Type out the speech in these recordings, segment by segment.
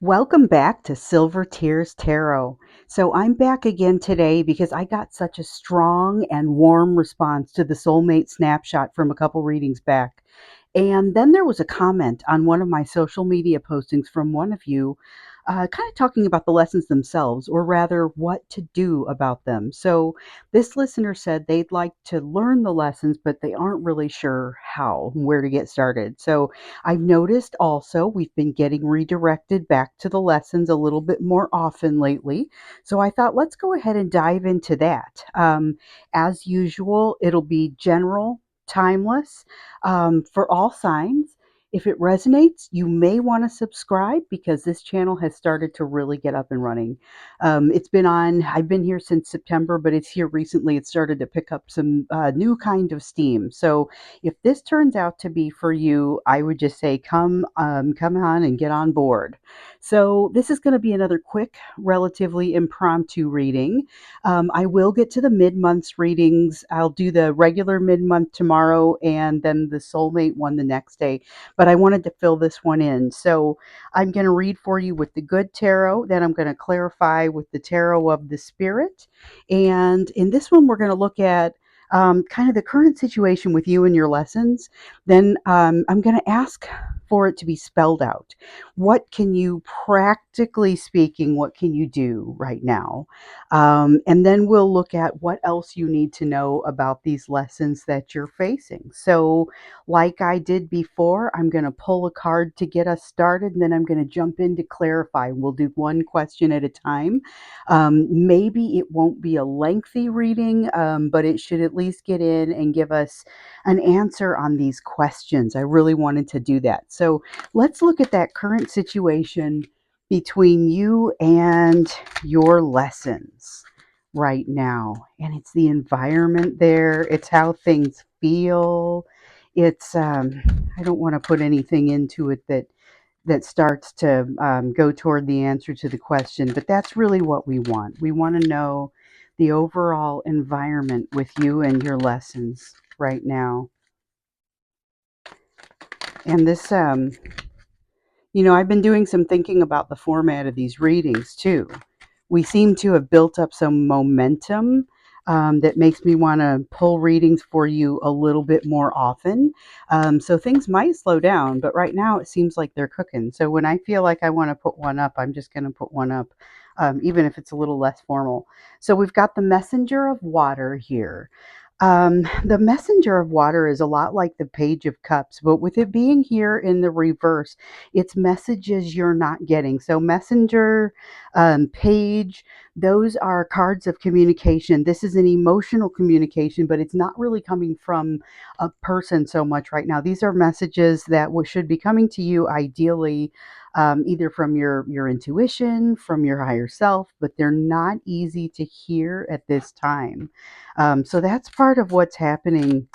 Welcome back to Silver Tears Tarot. So I'm back again today because I got such a strong and warm response to the soulmate snapshot from a couple readings back. And then there was a comment on one of my social media postings from one of you, kind of talking about the lessons themselves, or rather, what to do about them. So this listener said they'd like to learn the lessons, but they aren't really sure how, where to get started. So I've noticed also we've been getting redirected back to the lessons a little bit more often lately. So I thought, let's go ahead and dive into that. As usual, it'll be general, timeless, for all signs. If it resonates, you may want to subscribe because this channel has started to really get up and running. I've been here since September, but it's here recently. It started to pick up some new kind of steam. So if this turns out to be for you, I would just say come on and get on board. So this is going to be another quick, relatively impromptu reading. I will get to the mid-months readings. I'll do the regular mid-month tomorrow and then the soulmate one the next day. But I wanted to fill this one in. So I'm going to read for you with the good tarot. Then I'm going to clarify with the tarot of the spirit. And in this one, we're going to look at kind of the current situation with you and your lessons. Then I'm going to ask for it to be spelled out. What can you, practically speaking, what can you do right now? And then we'll look at what else you need to know about these lessons that you're facing. So, like I did before, I'm going to pull a card to get us started, and then I'm going to jump in to clarify. We'll do one question at a time. Maybe it won't be a lengthy reading, but it should at least get in and give us an answer on these questions. I really wanted to do that. So let's look at that current situation between you and your lessons right now. And it's the environment there, it's how things feel. I don't want to put anything into it that starts to go toward the answer to the question, but that's really what we want. We want to know the overall environment with you and your lessons right now. And this, I've been doing some thinking about the format of these readings too. We seem to have built up some momentum that makes me want to pull readings for you a little bit more often. So things might slow down, but right now it seems like they're cooking. So when I feel like I want to put one up, I'm just going to put one up, even if it's a little less formal. So we've got the Messenger of Water here. The Messenger of Water is a lot like the Page of Cups, but with it being here in the reverse, it's messages you're not getting. So Messenger, Page, those are cards of communication. This is an emotional communication, but it's not really coming from a person so much right now. These are messages that should be coming to you ideally, either from your intuition, from your higher self, but they're not easy to hear at this time. So that's part of what's happening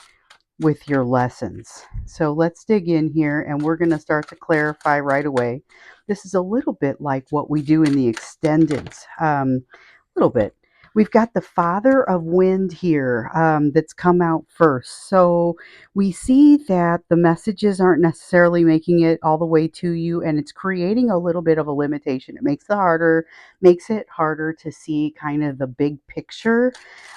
with your lessons. So let's dig in here and we're going to start to clarify right away. This is a little bit like what we do in the extendeds. A little bit. We've got the Father of Wind here, that's come out first. So we see that the messages aren't necessarily making it all the way to you, and it's creating a little bit of a limitation. It makes it harder to see kind of the big picture.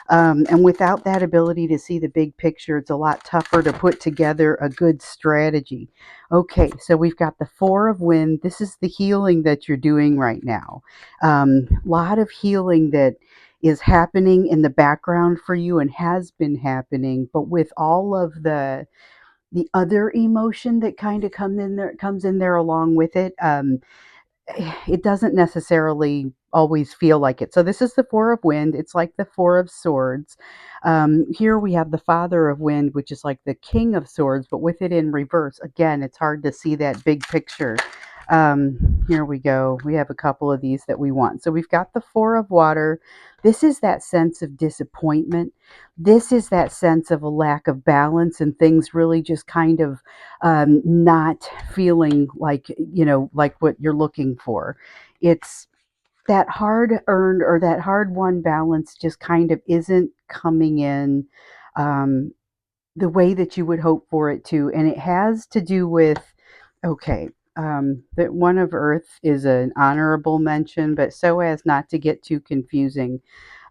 And without that ability to see the big picture, it's a lot tougher to put together a good strategy. Okay, so we've got the Four of Wind. This is the healing that you're doing right now. Lot of healing that is happening in the background for you and has been happening, but with all of the other emotion that kind of comes in there along with it. It doesn't necessarily always feel like it. So this is the Four of Wind. It's like the Four of Swords. Here we have the Father of Wind, which is like the King of Swords, but with it in reverse. Again, it's hard to see that big picture. Here we go. We have a couple of these that we want. So we've got the Four of Water. This is that sense of disappointment. This is that sense of a lack of balance and things really just kind of not feeling like what you're looking for. It's that hard earned or that hard won balance just kind of isn't coming in um, the way that you would hope for it to. And it has to do with, okay, that one of Earth is an honorable mention, but so as not to get too confusing,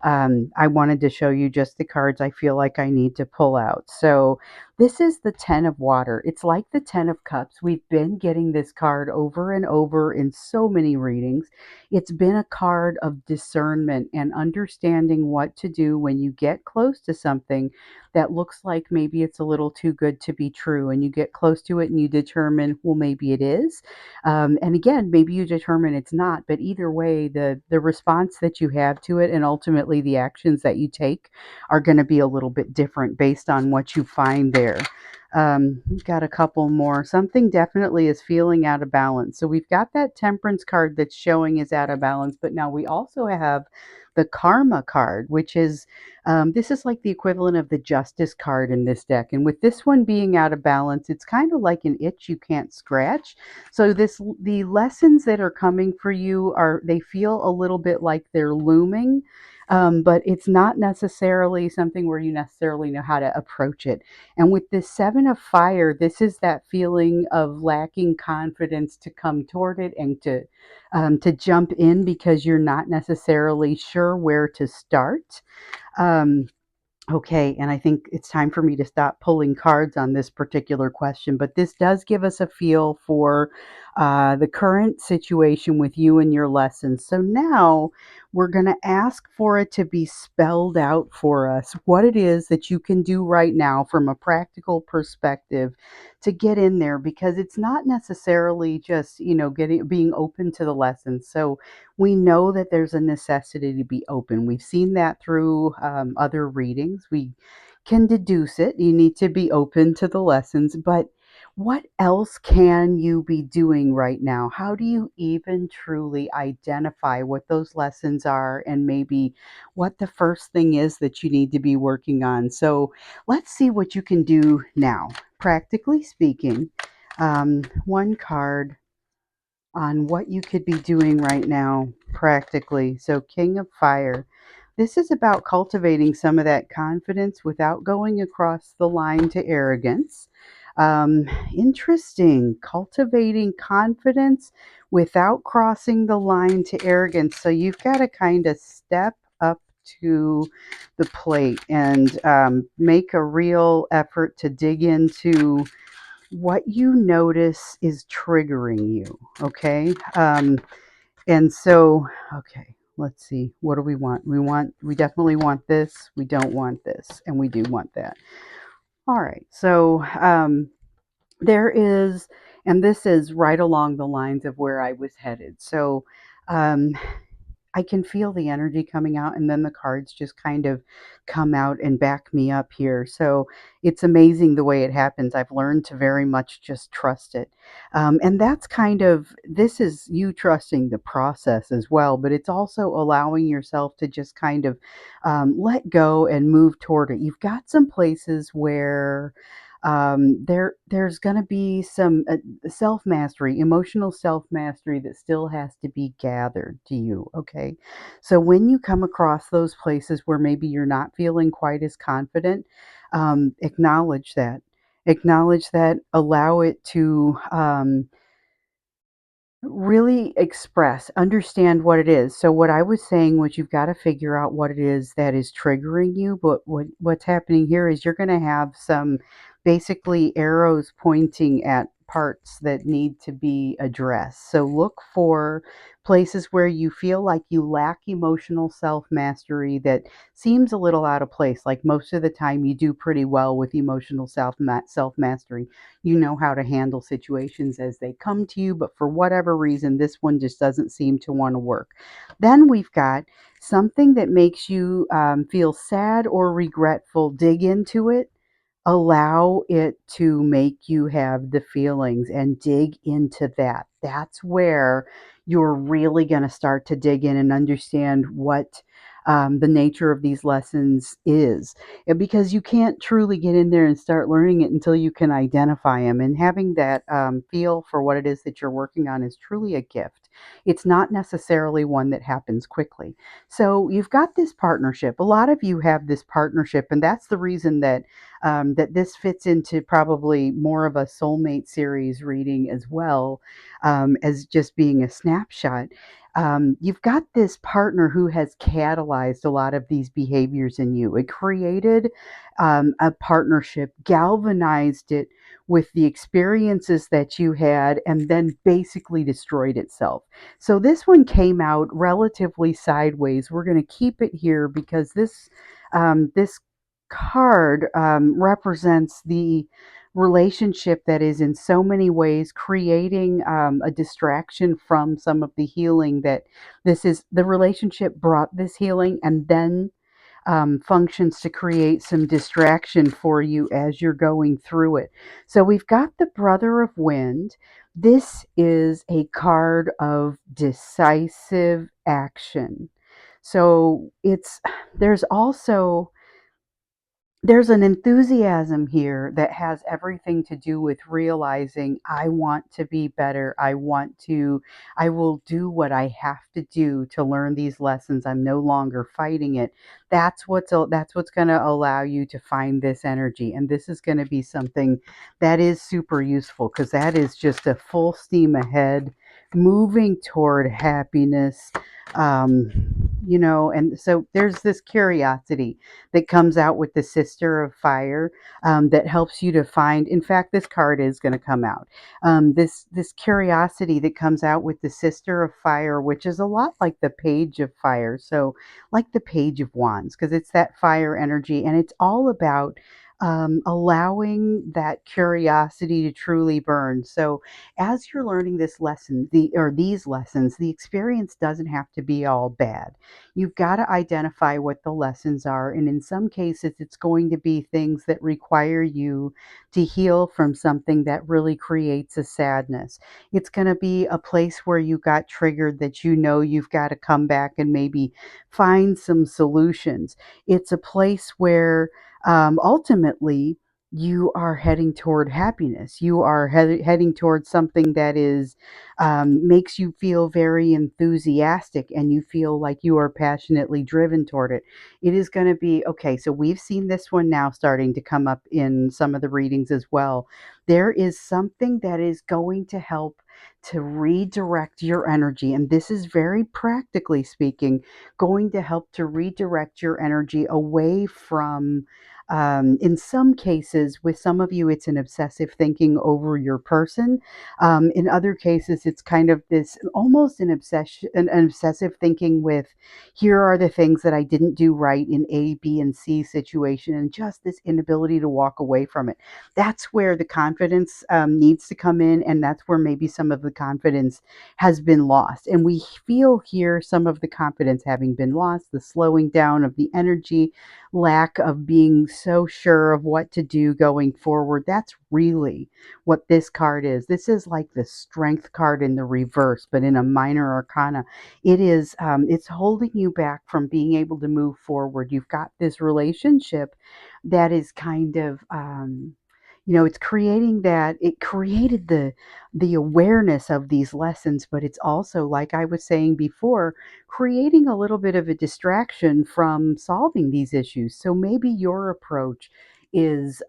I wanted to show you just the cards I feel like I need to pull out. So this is the Ten of Water. It's like the Ten of Cups. We've been getting this card over and over in so many readings. It's been a card of discernment and understanding what to do when you get close to something that looks like maybe it's a little too good to be true, and you get close to it and you determine, well, maybe it is. And again, maybe you determine it's not, but either way, the response that you have to it and ultimately the actions that you take are going to be a little bit different based on what you find there. We've got a couple more. Something definitely is feeling out of balance. So we've got that Temperance card that's showing is out of balance, but now we also have the Karma card, which is this is like the equivalent of the Justice card in this deck. And with this one being out of balance, it's kind of like an itch you can't scratch. So the lessons that are coming for you are, they feel a little bit like they're looming, but it's not necessarily something where you necessarily know how to approach it. And with this Seven of Fire, this is that feeling of lacking confidence to come toward it and to jump in because you're not necessarily sure where to start. Um, Okay, and I think it's time for me to stop pulling cards on this particular question, but this does give us a feel for the current situation with you and your lessons. So now we're going to ask for it to be spelled out for us what it is that you can do right now from a practical perspective to get in there, because it's not necessarily just, getting being open to the lessons. So we know that there's a necessity to be open. We've seen that through other readings. We can deduce it. You need to be open to the lessons, but what else can you be doing right now? How do you even truly identify what those lessons are and maybe what the first thing is that you need to be working on? So let's see what you can do now. Practically speaking, one card on what you could be doing right now practically. So, King of Fire. This is about cultivating some of that confidence without going across the line to arrogance. Interesting. Cultivating confidence without crossing the line to arrogance. So, you've got to kind of step up to the plate and make a real effort to dig into what you notice is triggering you. Okay. And so, okay, let's see. What do we want? We definitely want this. We don't want this. And we do want that. All right. So, there is, and this is right along the lines of where I was headed. So, um, I can feel the energy coming out, and then the cards just kind of come out and back me up here. So it's amazing the way it happens. I've learned to very much just trust it. And that's kind of, this is you trusting the process as well, but it's also allowing yourself to just kind of let go and move toward it. You've got some places where there's going to be some self mastery, emotional self mastery that still has to be gathered to you. Okay. So when you come across those places where maybe you're not feeling quite as confident, acknowledge that. Acknowledge that, allow it to really express, understand what it is. So what I was saying was you've got to figure out what it is that is triggering you, but what's happening here is you're going to have some basically arrows pointing at parts that need to be addressed. So look for places where you feel like you lack emotional self-mastery that seems a little out of place. Like most of the time you do pretty well with emotional self-mastery. You know how to handle situations as they come to you, but for whatever reason, this one just doesn't seem to want to work. Then we've got something that makes you feel sad or regretful. Dig into it, allow it to make you have the feelings and dig into that. That's where you're really going to start to dig in and understand what the nature of these lessons is. And because you can't truly get in there and start learning it until you can identify them. And having that feel for what it is that you're working on is truly a gift. It's not necessarily one that happens quickly. So you've got this partnership. A lot of you have this partnership, and that's the reason that that this fits into probably more of a soulmate series reading as well, as just being a snapshot. You've got this partner who has catalyzed a lot of these behaviors in you. It created a partnership, galvanized it with the experiences that you had, and then basically destroyed itself. So this one came out relatively sideways. We're going to keep it here because this card represents the relationship that is in so many ways creating a distraction from some of the healing that this is. The relationship brought this healing and then functions to create some distraction for you as you're going through it. So we've got the Brother of Wind. This is a card of decisive action. So there's also there's an enthusiasm here that has everything to do with realizing I want to be better. I will do what I have to do to learn these lessons. I'm no longer fighting it. That's what's going to allow you to find this energy. And this is going to be something that is super useful because that is just a full steam ahead, moving toward happiness. Um, and so there's this curiosity that comes out with the Sister of Fire, that helps you to find. In fact, this card is going to come out. This curiosity that comes out with the Sister of Fire, which is a lot like the Page of Fire. So, like the Page of Wands, because it's that fire energy, and it's all about allowing that curiosity to truly burn. So, as you're learning this lesson, these lessons, the experience doesn't have to be all bad. You've got to identify what the lessons are. And in some cases, it's going to be things that require you to heal from something that really creates a sadness. It's going to be a place where you got triggered that you've got to come back and maybe find some solutions. It's a place where ultimately you are heading toward happiness. You are heading towards something that is makes you feel very enthusiastic and you feel like you are passionately driven toward it. It is going to be okay. So we've seen this one now starting to come up in some of the readings as well. There is something that is going to help to redirect your energy. And this is very practically speaking, going to help to redirect your energy away from in some cases, with some of you, it's an obsessive thinking over your person. In other cases, it's kind of this almost an obsession, an obsessive thinking with here are the things that I didn't do right in A, B, and C situation, and just this inability to walk away from it. That's where the confidence needs to come in, and that's where maybe some of the confidence has been lost. And we feel here some of the confidence having been lost, the slowing down of the energy, lack of being so sure of what to do going forward. That's really what this card is. This is like the strength card in the reverse, but in a minor arcana. It's holding you back from being able to move forward. You've got this relationship that is kind of, it's creating that it created the awareness of these lessons, but it's also, like I was saying before, creating a little bit of a distraction from solving these issues. So maybe your approach is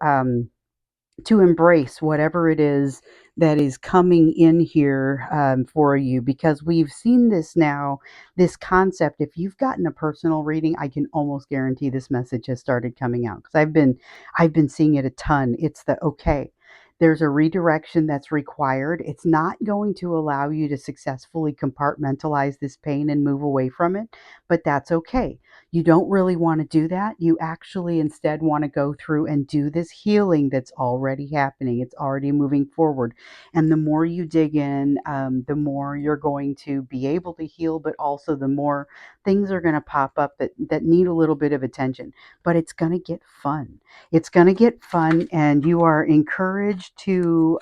to embrace whatever it is that is coming in here for you, because we've seen this now, this concept. If you've gotten a personal reading, I can almost guarantee this message has started coming out because I've been seeing it a ton. It's the okay, there's a redirection that's required. It's not going to allow you to successfully compartmentalize this pain and move away from it, but that's okay. You don't really want to do that. You actually instead want to go through and do this healing that's already happening. It's already moving forward. And the more you dig in, the more you're going to be able to heal, but also the more things are going to pop up that need a little bit of attention. But it's going to get fun. It's going to get fun, and you are encouraged to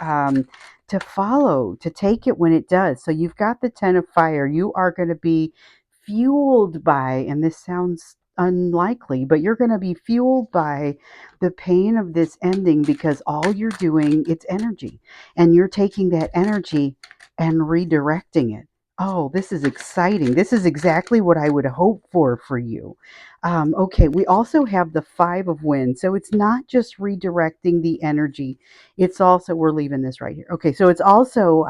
follow, to take it when it does. So you've got the 10 of fire. You are going to be fueled by, and this sounds unlikely, but you're going to be fueled by the pain of this ending, because all you're doing, it's energy, and you're taking that energy and redirecting it. Oh, this is exciting. This is exactly what I would hope for you. Okay, we also have the Five of Wands. So it's not just redirecting the energy. It's also, we're leaving this right here. Okay, so it's also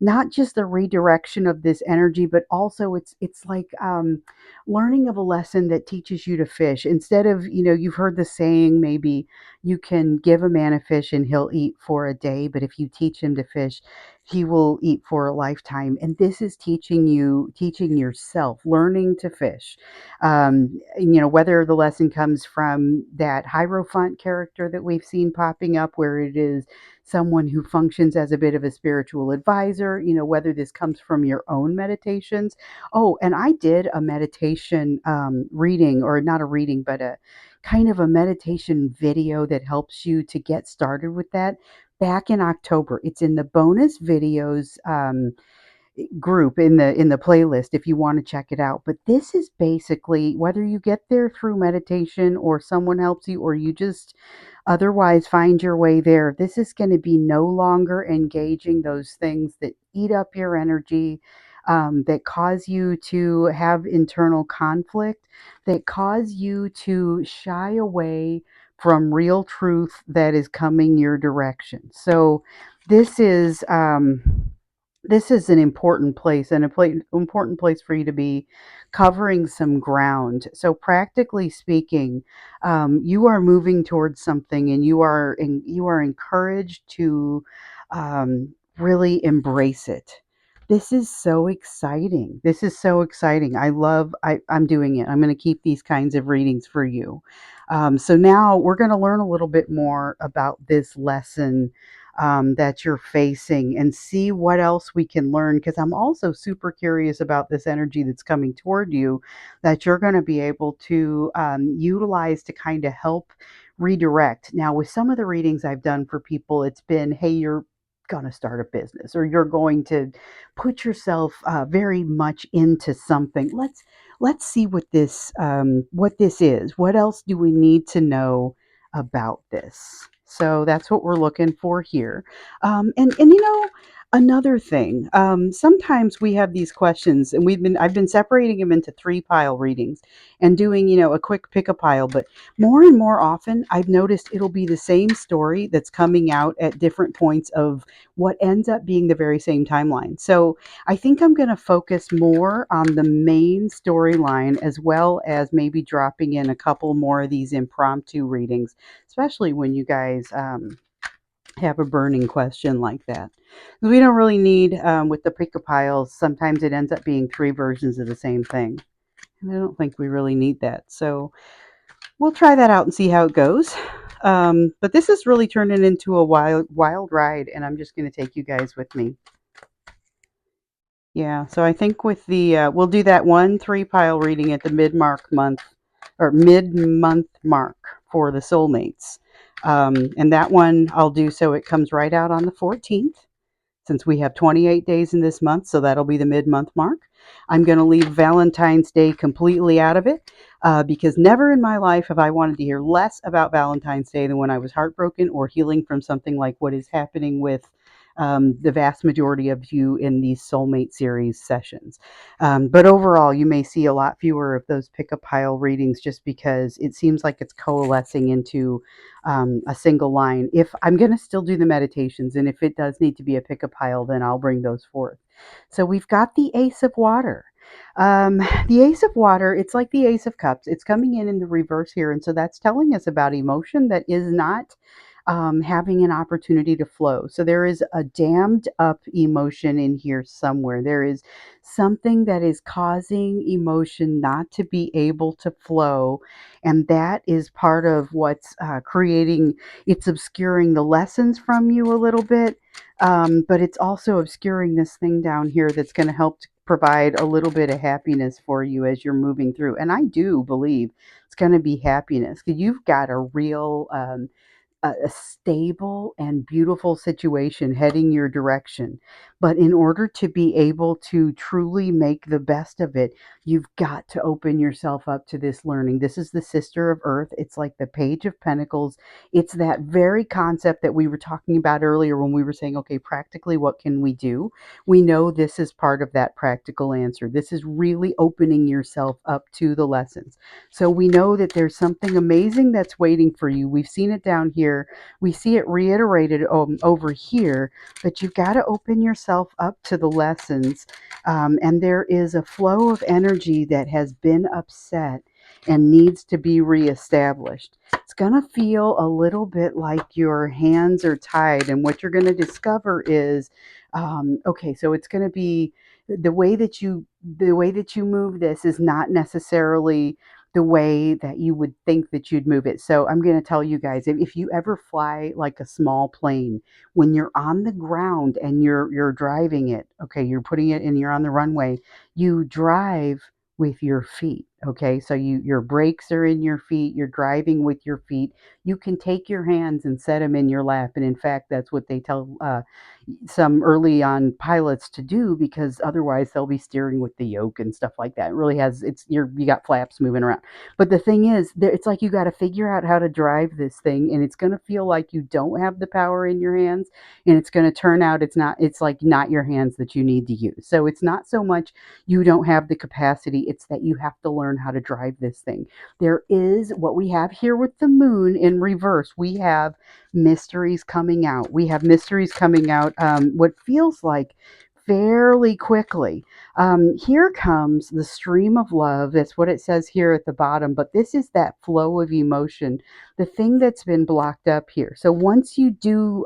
not just the redirection of this energy, but also it's like learning of a lesson that teaches you to fish. Instead of, you've heard the saying, maybe you can give a man a fish and he'll eat for a day, but if you teach him to fish, he will eat for a lifetime. And this is teaching yourself, learning to fish. Whether the lesson comes from that Hierophant character that we've seen popping up, where it is someone who functions as a bit of a spiritual advisor, whether this comes from your own meditations. Oh, and I did a meditation reading, or not a reading, but a kind of a meditation video that helps you to get started with that, back in October. It's in the bonus videos group in the playlist if you want to check it out. But this is basically, whether you get there through meditation or someone helps you, or you just otherwise find your way there, this is going to be no longer engaging those things that eat up your energy, that cause you to have internal conflict, that cause you to shy away from real truth that is coming your direction. So this is this is an important place, and important place for you to be covering some ground. So practically speaking, you are moving towards something, and you are encouraged to really embrace it. This is so exciting. This is so exciting. I'm doing it. I'm going to keep these kinds of readings for you. So now we're going to learn a little bit more about this lesson that you're facing, and see what else we can learn. Because I'm also super curious about this energy that's coming toward you, that you're going to be able to utilize to kind of help redirect. Now, with some of the readings I've done for people, it's been, hey, you're going to start a business, or you're going to put yourself very much into something. Let's see what this is. What else do we need to know about this? So that's what we're looking for here. And another thing, sometimes we have these questions, and I've been separating them into three pile readings and doing, a quick pick a pile. But more and more often, I've noticed it'll be the same story that's coming out at different points of what ends up being the very same timeline. So I think I'm going to focus more on the main storyline, as well as maybe dropping in a couple more of these impromptu readings, especially when you guys have a burning question like that. We don't really need, with the pick a piles, sometimes it ends up being three versions of the same thing. And I don't think we really need that. So we'll try that out and see how it goes. But this is really turning into a wild ride, and I'm just going to take you guys with me. Yeah, so I think with the we'll do that one three pile reading at the mid month mark for the soulmates, and that one I'll do so it comes right out on the 14th, since we have 28 days in this month, so that'll be the mid-month mark. I'm going to leave Valentine's Day completely out of it, because never in my life have I wanted to hear less about Valentine's Day than when I was heartbroken or healing from something like what is happening with the vast majority of you in these soulmate series sessions. But overall, you may see a lot fewer of those pick a pile readings, just because it seems like it's coalescing into a single line. If I'm going to still do the meditations, and if it does need to be a pick a pile, then I'll bring those forth. So we've got the Ace of Water. Um, the Ace of Water, it's like the Ace of Cups. It's coming in the reverse here. And so that's telling us about emotion that is not having an opportunity to flow. So there is a dammed up emotion in here somewhere. There is something that is causing emotion not to be able to flow. And that is part of what's creating, it's obscuring the lessons from you a little bit. But it's also obscuring this thing down here that's going to help to provide a little bit of happiness for you as you're moving through. And I do believe it's going to be happiness, because you've got a real a stable and beautiful situation heading your direction. But in order to be able to truly make the best of it, you've got to open yourself up to this learning. This is the sister of Earth. It's like the Page of Pentacles. It's that very concept that we were talking about earlier when we were saying, okay, practically, what can we do? We know this is part of that practical answer. This is really opening yourself up to the lessons. So we know that there's something amazing that's waiting for you. We've seen it down here. We see it reiterated over here, but you've got to open yourself up to the lessons. And there is a flow of energy that has been upset and needs to be reestablished. It's going to feel a little bit like your hands are tied. And what you're going to discover is, okay, so it's going to be the way that you move this is not necessarily the way that you would think that you'd move it. So I'm going to tell you guys, if you ever fly like a small plane, when you're on the ground and you're driving it, okay, you're putting it and you're on the runway, you drive with your feet. Okay, so your brakes are in your feet, you're driving with your feet. You can take your hands and set them in your lap, and in fact, that's what they tell some early on pilots to do, because otherwise they'll be steering with the yoke and stuff like that. It really has you got flaps moving around. But the thing is, it's like you got to figure out how to drive this thing, and it's going to feel like you don't have the power in your hands, and it's going to turn out it's like not your hands that you need to use. So it's not so much you don't have the capacity, it's that you have to learn how to drive this thing. There is what we have here with the moon in reverse. We have mysteries coming out. We have mysteries coming out, what feels like fairly quickly. Here comes the stream of love. That's what it says here at the bottom. But this is that flow of emotion, the thing that's been blocked up here. So once you do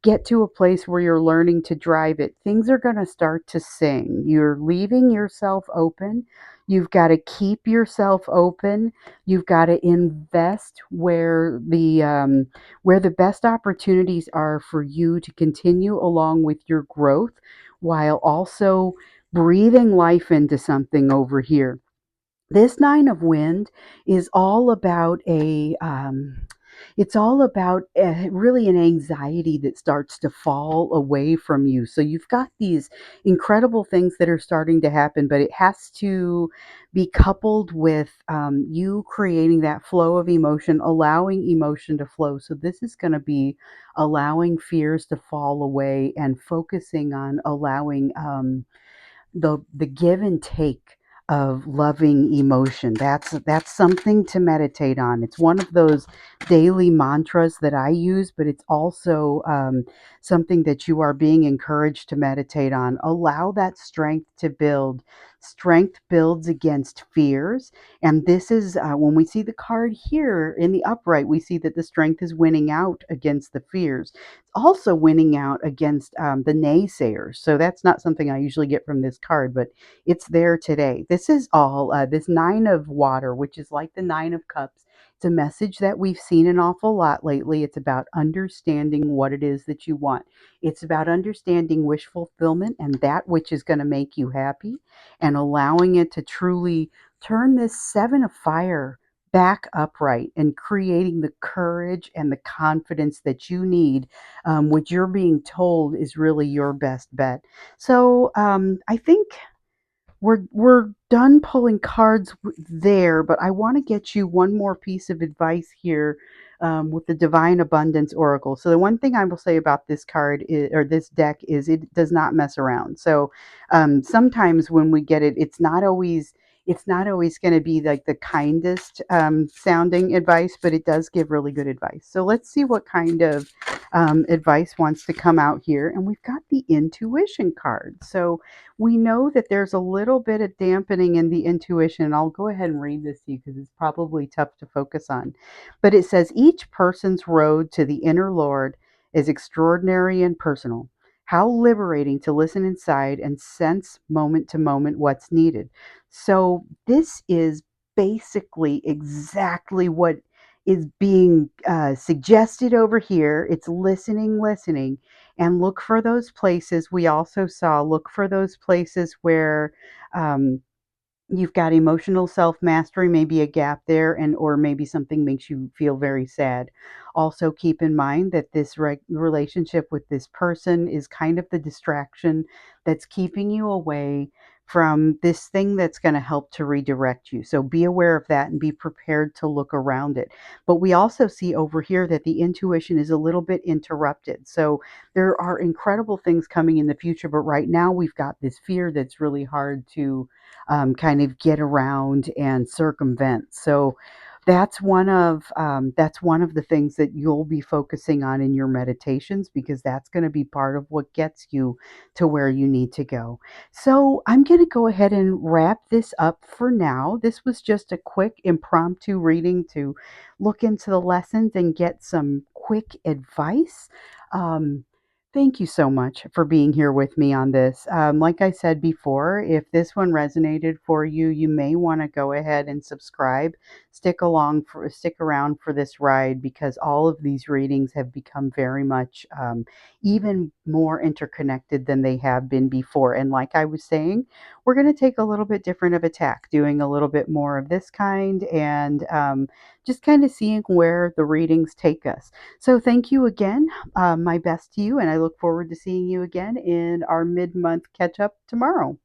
get to a place where you're learning to drive it, things are going to start to sing. You're leaving yourself open. You've got to keep yourself open. You've got to invest where the best opportunities are for you to continue along with your growth, while also breathing life into something over here. This nine of wind is all about really an anxiety that starts to fall away from you. So you've got these incredible things that are starting to happen, but it has to be coupled with you creating that flow of emotion, allowing emotion to flow. So this is going to be allowing fears to fall away and focusing on allowing the give and take of loving emotion. That's something to meditate on. It's one of those daily mantras that I use, but it's also something that you are being encouraged to meditate on. Allow that strength to build. Strength builds against fears, and this is when we see the card here in the upright, we see that the strength is winning out against the fears, also winning out against the naysayers. So that's not something I usually get from this card, but it's there today. This is all this nine of water, which is like the nine of cups. It's a message that we've seen an awful lot lately. It's about understanding what it is that you want. It's about understanding wish fulfillment and that which is going to make you happy, and allowing it to truly turn this seven of fire back upright and creating the courage and the confidence that you need, what you're being told is really your best bet. So I think we're done pulling cards there, but I want to get you one more piece of advice here with the Divine Abundance Oracle. So the one thing I will say about this card or this deck is it does not mess around. So sometimes when we get it, it's not always going to be like the kindest sounding advice, but it does give really good advice. So let's see what kind of advice wants to come out here. And we've got the intuition card. So we know that there's a little bit of dampening in the intuition. I'll go ahead and read this to you because it's probably tough to focus on. But it says, each person's road to the inner Lord is extraordinary and personal. How liberating to listen inside and sense moment to moment what's needed. So, this is basically exactly what is being suggested over here. It's listening, listening, and look for those places. We also saw look for those places where um, You've got emotional self-mastery, maybe a gap there, and or maybe something makes you feel very sad. Also, keep in mind that this relationship with this person is kind of the distraction that's keeping you away from this thing that's going to help to redirect you. So be aware of that and be prepared to look around it. But we also see over here that the intuition is a little bit interrupted. So there are incredible things coming in the future, but right now we've got this fear that's really hard to kind of get around and circumvent. So that's one of the things that you'll be focusing on in your meditations because that's going to be part of what gets you to where you need to go. So I'm going to go ahead and wrap this up for now. This was just a quick impromptu reading to look into the lessons and get some quick advice. Um, Thank you so much for being here with me on this. Like I said before, if this one resonated for you, you may want to go ahead and subscribe. Stick around for this ride because all of these readings have become very much even more interconnected than they have been before. And like I was saying, we're going to take a little bit different of a tack, doing a little bit more of this kind and just kind of seeing where the readings take us. So thank you again, my best to you, and I look forward to seeing you again in our mid month catch up tomorrow.